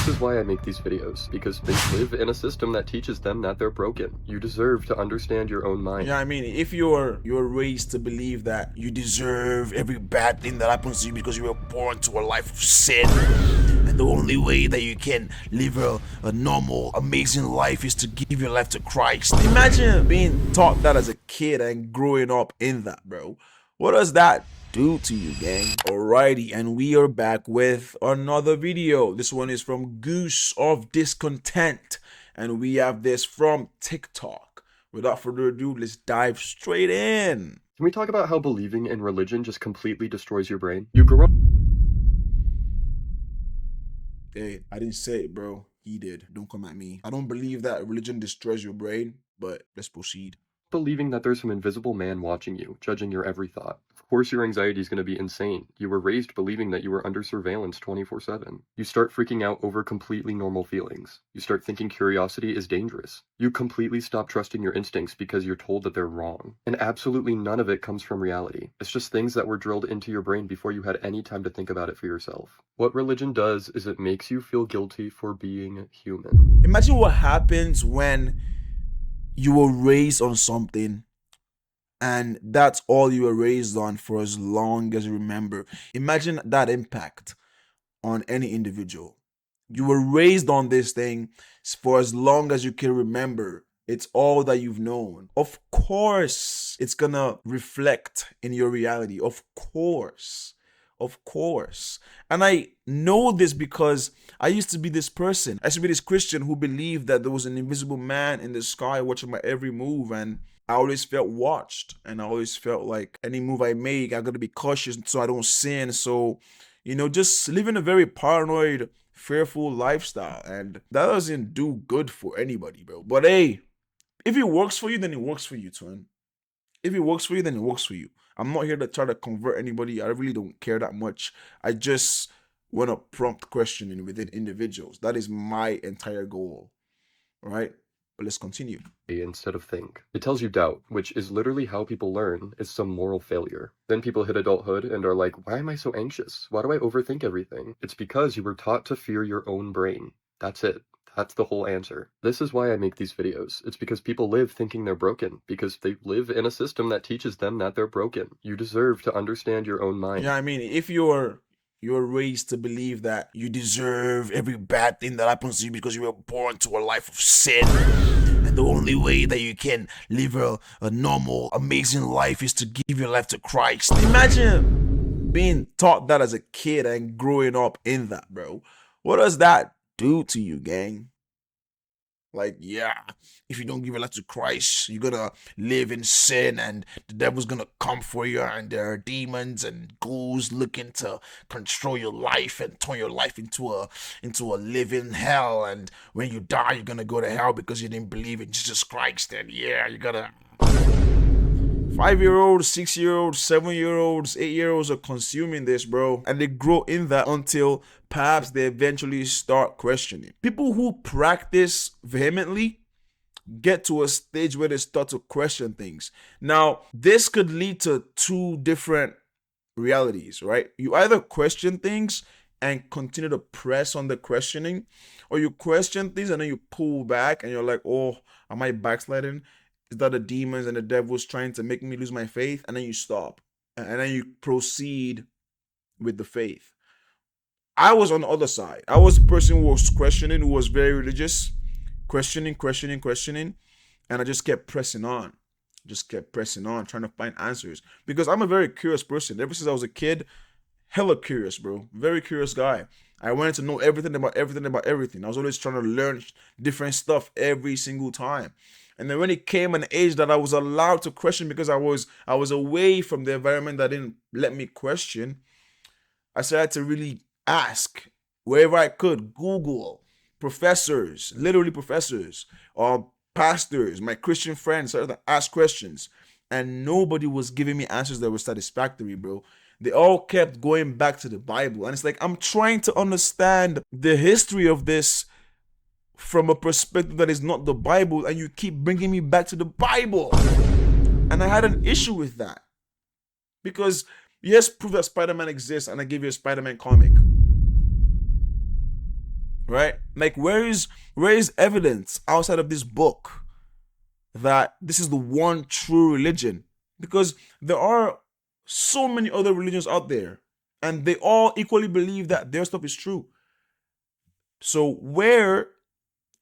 This is why I make these videos, because they live in a system that teaches them that they're broken. You deserve to understand your own mind. Yeah, I mean, if you're raised to believe that you deserve every bad thing that happens to you because you were born to a life of sin, and the only way that you can live a normal, amazing life is to give your life to Christ. Imagine being taught that as a kid and growing up in that, bro. What does that do to you, gang? Alrighty, and we are back with another video. This one is from Goose of Discontent, and we have this from TikTok. Without further ado, let's dive straight in. Can we talk about how believing in religion just completely destroys your brain? You grow up Hey, I didn't say it, bro. He did. Don't come at me. I don't believe that religion destroys your brain, but let's proceed. believing that there's some invisible man watching you, judging your every thought. Of course your anxiety is going to be insane. You were raised believing that you were under surveillance 24/7. You start freaking out over completely normal feelings. You start thinking curiosity is dangerous. You completely stop trusting your instincts because you're told that they're wrong. And absolutely none of it comes from reality. It's just things that were drilled into your brain before you had any time to think about it for yourself. What religion does is it makes you feel guilty for being human. Imagine what happens when you were raised on something and that's all you were raised on for as long as you remember. Imagine that impact on any individual. You were raised on this thing for as long as you can remember. It's all that you've known. Of course, it's gonna reflect in your reality. Of course. Of course. And I know this because I used to be this person. I used to be this Christian who believed that there was an invisible man in the sky watching my every move. And I always felt watched. And I always felt like any move I make, I gotta be cautious so I don't sin. So, just living a very paranoid, fearful lifestyle. And that doesn't do good for anybody, bro. But hey, if it works for you, then it works for you, twin. If it works for you, then it works for you. I'm not here to try to convert anybody. I really don't care that much. I just want to prompt questioning within individuals. That is my entire goal. All right? But let's continue. Instead of think. It tells you doubt, which is literally how people learn is some moral failure. Then people hit adulthood and are like, why am I so anxious? Why do I overthink everything? It's because you were taught to fear your own brain. That's it. That's the whole answer. This is why I make these videos. It's because people live thinking they're broken, because they live in a system that teaches them that they're broken. You deserve to understand your own mind. Yeah, I mean, if you're raised to believe that you deserve every bad thing that happens to you because you were born to a life of sin, and the only way that you can live a normal, amazing life is to give your life to Christ. Imagine being taught that as a kid and growing up in that, bro. What does that do to you, gang? Like, yeah, if you don't give your life to Christ, you're gonna live in sin and the devil's gonna come for you, and there are demons and ghouls looking to control your life and turn your life into a living hell, and when you die you're gonna go to hell because you didn't believe in Jesus Christ. And yeah, you're gonna 5-year-olds, 6-year-olds, 7-year-olds, 8-year-olds are consuming this, bro. And they grow in that until perhaps they eventually start questioning. People who practice vehemently get to a stage where they start to question things. Now, this could lead to two different realities, right? You either question things and continue to press on the questioning, or you question things and then you pull back and you're like, oh, am I backsliding? Is that the demons and the devil's trying to make me lose my faith? And then you stop. And then you proceed with the faith. I was on the other side. I was a person who was questioning, who was very religious. Questioning. And I just kept pressing on. Trying to find answers. Because I'm a very curious person. Ever since I was a kid, hella curious, bro. Very curious guy. I wanted to know everything about everything. I was always trying to learn different stuff every single time. And then when it came an age that I was allowed to question because I was away from the environment that didn't let me question, I started to really ask wherever I could. Google, professors, literally professors, or pastors, my Christian friends started to ask questions. And nobody was giving me answers that were satisfactory, bro. They all kept going back to the Bible. And it's like, I'm trying to understand the history of this from a perspective that is not the Bible, and you keep bringing me back to the Bible. And I had an issue with that. Because, yes, prove that Spider-Man exists, and I give you a Spider-Man comic. right? Like, where is evidence outside of this book that this is the one true religion? Because there are so many other religions out there, and they all equally believe that their stuff is true. So where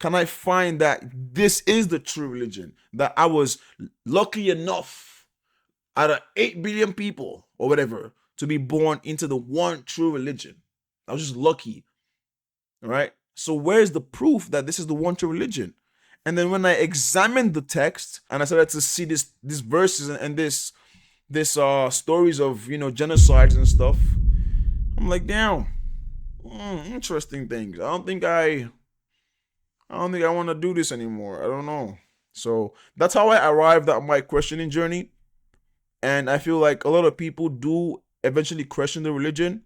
can I find that this is the true religion? That I was lucky enough out of 8 billion people or whatever to be born into the one true religion. I was just lucky. All right. So where's the proof that this is the one true religion? And then when I examined the text and I started to see these verses and this stories of genocides and stuff, I'm like, damn, interesting things. I don't think I want to do this anymore. I don't know. So that's how I arrived at my questioning journey. And I feel like a lot of people do eventually question the religion,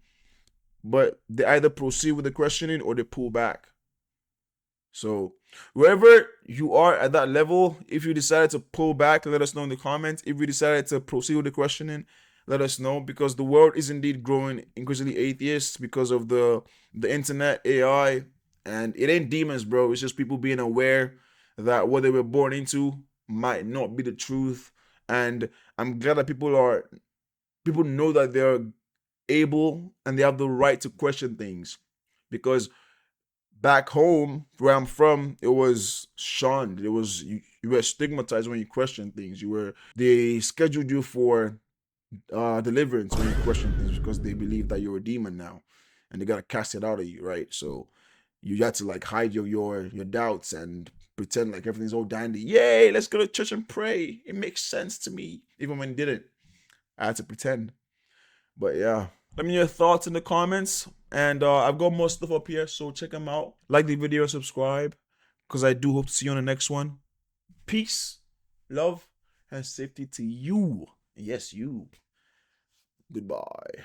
but they either proceed with the questioning or they pull back. So wherever you are at that level, if you decided to pull back, let us know in the comments. If you decided to proceed with the questioning, let us know, because the world is indeed growing increasingly atheist because of the internet, AI, and it ain't demons, bro. It's just people being aware that what they were born into might not be the truth. And I'm glad that people know that they're able and they have the right to question things, because back home where I'm from, it was shunned. It was you were stigmatized when you question things. They scheduled you for deliverance when you question things, because they believe that you're a demon now, and they gotta cast it out of you, right? So you had to like hide your doubts and pretend like everything's all dandy. Yay, let's go to church and pray. It makes sense to me, even when it didn't. I had to pretend. But yeah, let me know your thoughts in the comments. And I've got more stuff up here, so check them out. Like the video, subscribe, because I do hope to see you on the next one. Peace, love, and safety to you. Yes, you. Goodbye.